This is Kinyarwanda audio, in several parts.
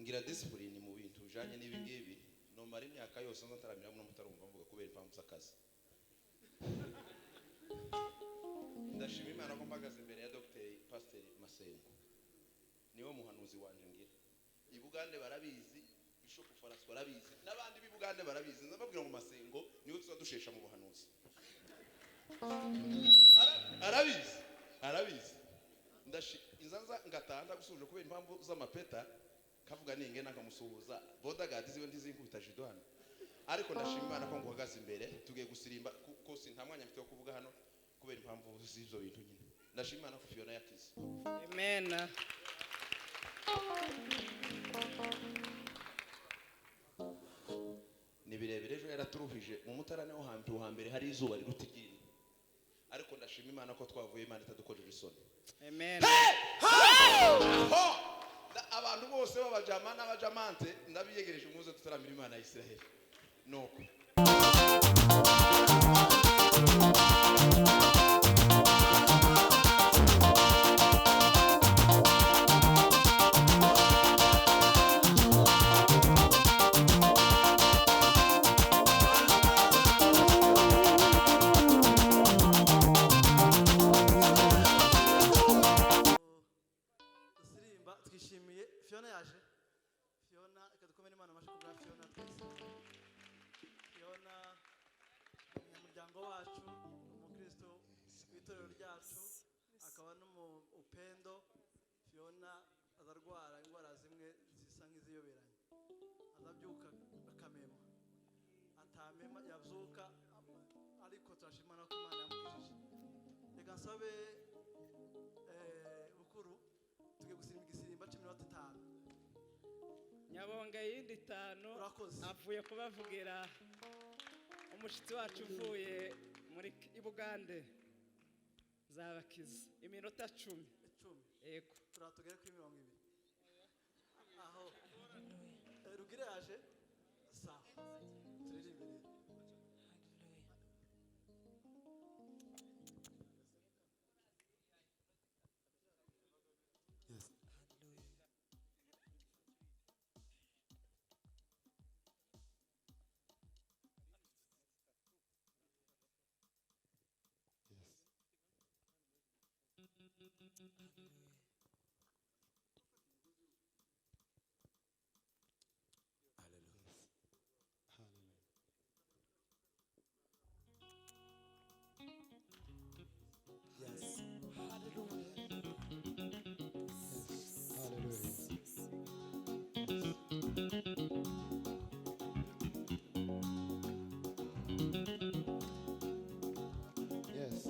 ngira discipline mu bintu bijanye n'ibi ngibi no mara imyaka yose nzataramira mu mutarumva mvuga kubera impamvu z'akazi. Ndashima Imana ko mpagaze imbere ya Dr. Pastor Masengo, niwe muhanuzi wanje ngira. I Bugande barabizi, Bishop Faraso barabizi, n'abandi b'i Bugande barabizi. Ndababwira ngo Masengo niwe tuzadushesha mu buhanuzi. Arabizi. Inzanza ngatanda gusuje kubera impamvu z'amapeta kavuga ninge nakamusuhuza bodaga ziwe ndizinkubita jidwana, ariko ndashima Imana ko nguhagaze imbere tugiye gusirimba kuko sintamwanya mfite yo kuvuga hano kubera impamvu z'izo bintu nyine. Ndashima Imana ko Fiona yakize. Amen. Ni birebire ejo yaraturuhije mu mutarane wo hambere hari izuba rirutigiri, ariko ndashima Imana ko twavuye Imana itadukojeje isoni. Amen. Abantu bose b'abajama n'abajamante ndabiyegereje umuze tutaramira Imana ya Israel. Nuko twishimiye Fiona yaje. Fiona ikadukomera Imana amashe kubwa Fiona twese. Fiona umuryango wacu, umukristo w'itorero ryacu, akaba no mu upendo. Fiona azarwara indwara zimwe zisa nk'iziyoberanye, azabyuka akamema, atamema yabyuka, ariko turashimana ko Imana yamukijije. Reka nsabe bukuru tugiye gusirimba igisimba 15. Nyabonga yindi 5 avuye kubavugira umushitsi wacu uvuye muri Ibugande zabakiza iminota 10. Yego turatugere kuri 20. Aho rugire yaje sawa turirimbe. Yes.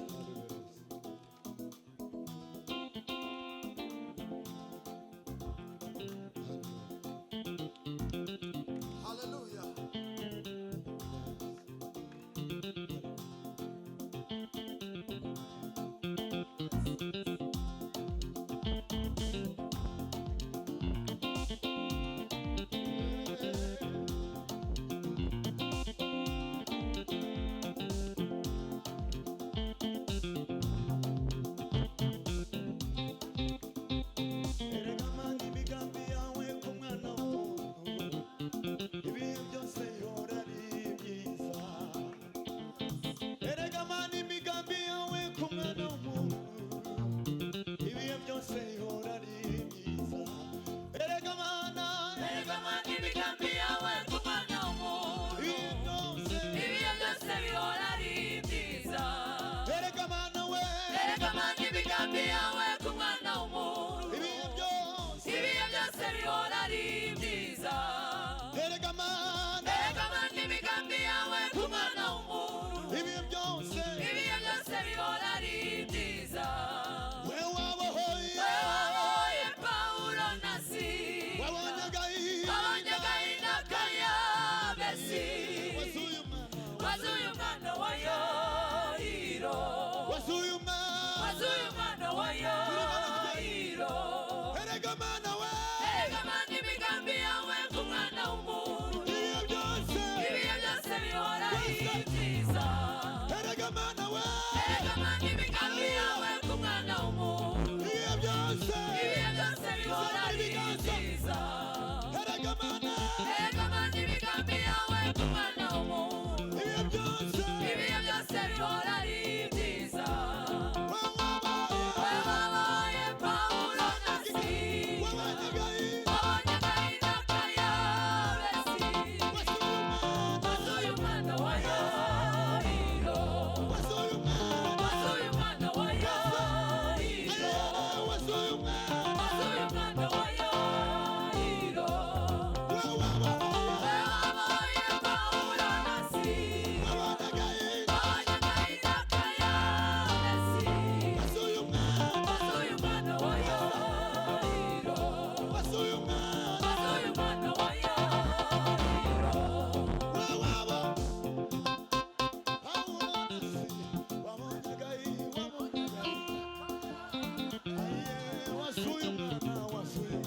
wasuye umwana wasuye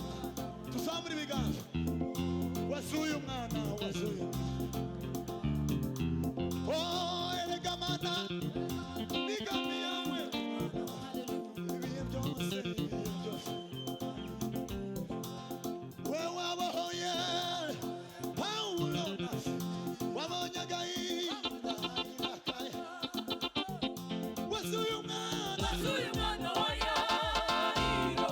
tuzamura ibiganza wasuye umwana wasuye oh erega mana migambi yawe ibihe byose we wabohoye Paulo wabonye agahinda wasuye umwana wa Yairo,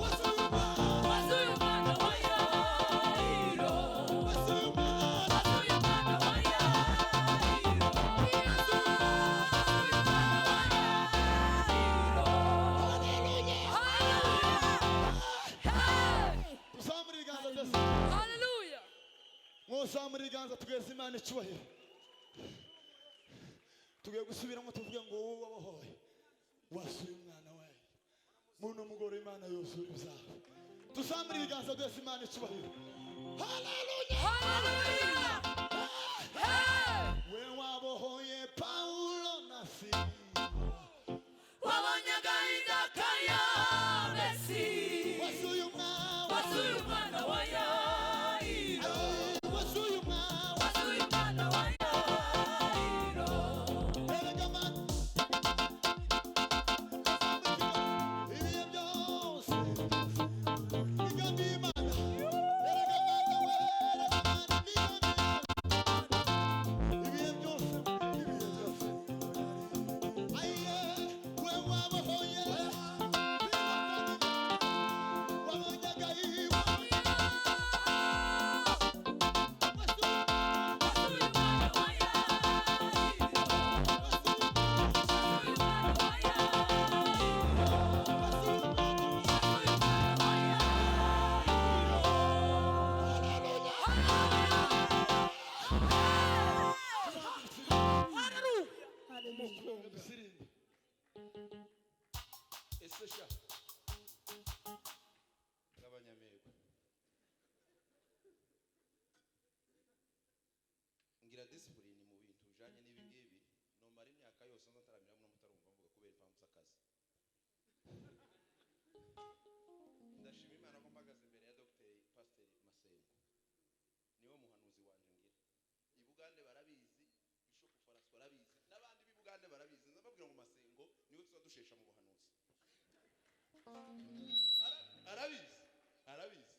wasuye umwana wa Yairo, wasuye umwana wasuye umwana wa Yairo, tuzamura ibiganza byose hallelujah. mwuzamura ibiganza tugeze Imana icyubahiro tugiye gusubiramo tuvuge ngo wowe wabohoye wasuye umwana wawe muno mugore Imana yuzura ibyaha tuzamura ibiganza byose Imana icyubahiro haleluya Hallelujah. Hey! we wabohoye Paulo na Sila Wabonye agahinda ka Yabesi, wasuye umwana wasuye umwana wa Yairo, wasuye umwana wasuye umwana wa Yairo, erega mana ibihe byose migambi y'Imana erega mana we erega mana ibihe byose ayiye we wabohoye wabonye agahigo wasuye umwana wa Yairo, wasuye umwana wa dusirimbe ese sha ngabanyamego ngira discipline mu bintu bijanye n'ibi ngibi nomara imyaka yose nzataramira muno mutarumva mvuga kubera impamvu z'akazi ndashima Imana ko mpagaze imbere ya Dr. Pastor Masengo niwe muhanuzi wanje ngira i Bugande barabizi Bishop Faras barabizi n'abandi b'i Bugande barabizi ndababwira ngo Masengo niwe tuza dushesha mu buhanuzi arabizi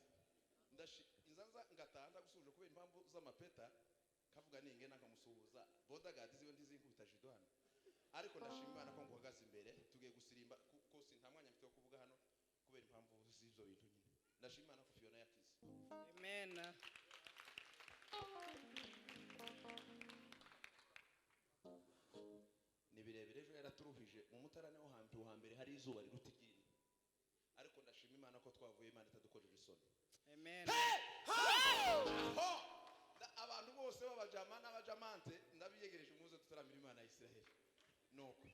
inzanza ngatanda gusubije kubera impamvu z'amapeta kavuga ninge nakamusuhuza bodagadi ziwe ndizinkubita jidwana ariko ndashima Imana ko nguhagaze imbere tugiye gusirimba kuko nta mwanya mfite wo kuvuga hano kubera impamvu z'ibyo bintu nyine ndashima Imana ko Fiona yakize amen. ni birebire ejo yaraturuhije mu mutarane wo hambere hari izuba riruta igindi ariko ndashima Imana ko twavuye Imana itadukojeje isoni Amen. abantu bose b'abajama n'abajamante ndabiyegereje muze tutaramira Imana ya Isiraheli nuko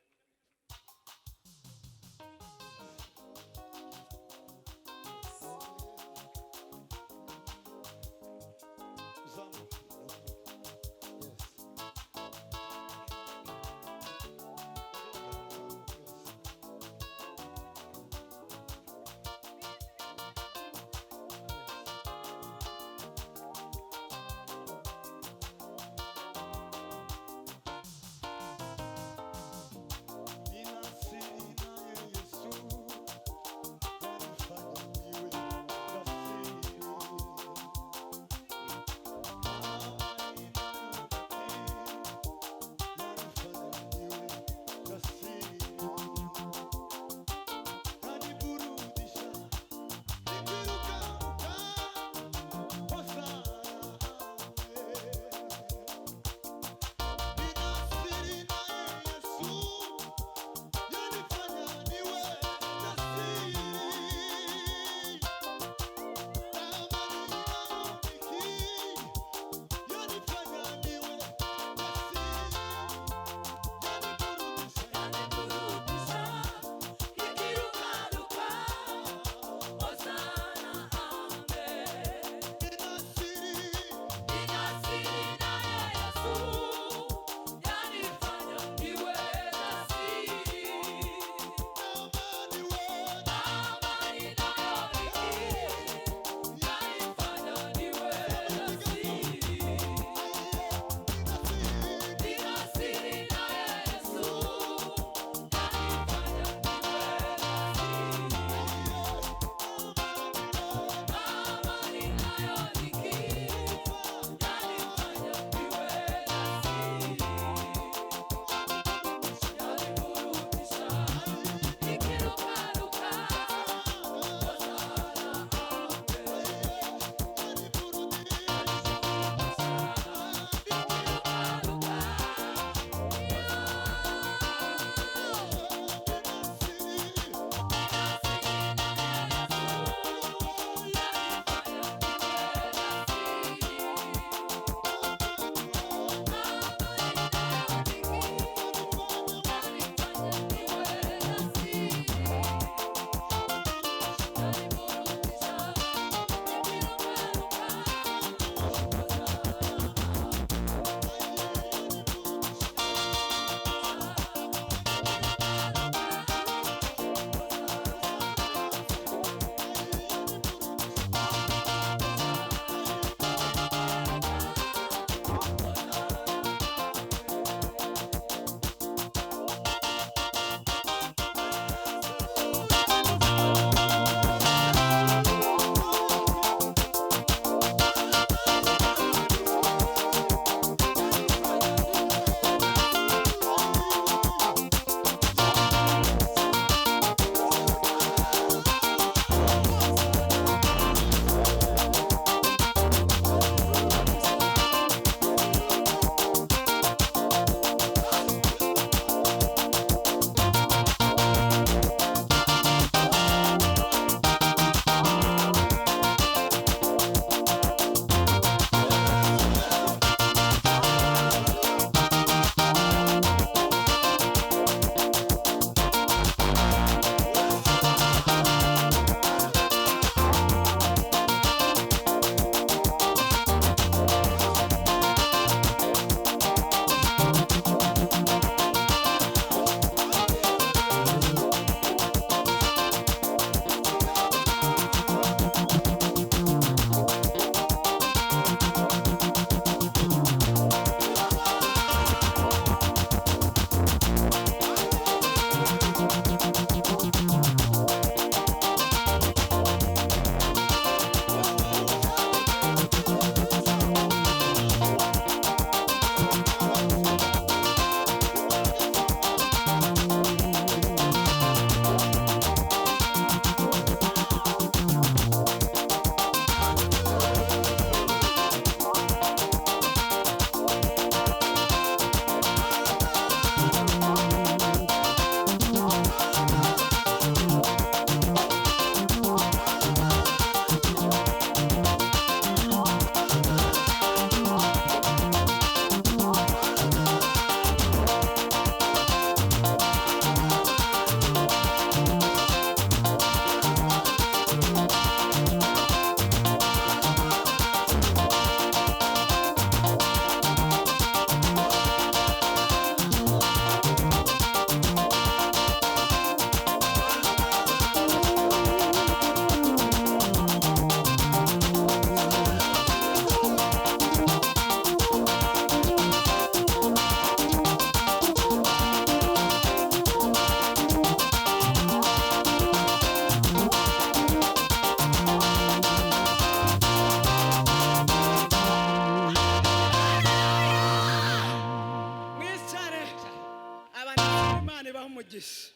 imana ibaha umugisha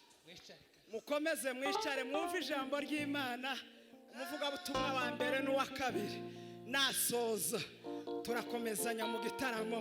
mukomeze mwicare mwumve ijambo ry'imana umuvugabutumwa wa mbere n'uwa kabiri nasoza turakomezanya mu gitaramo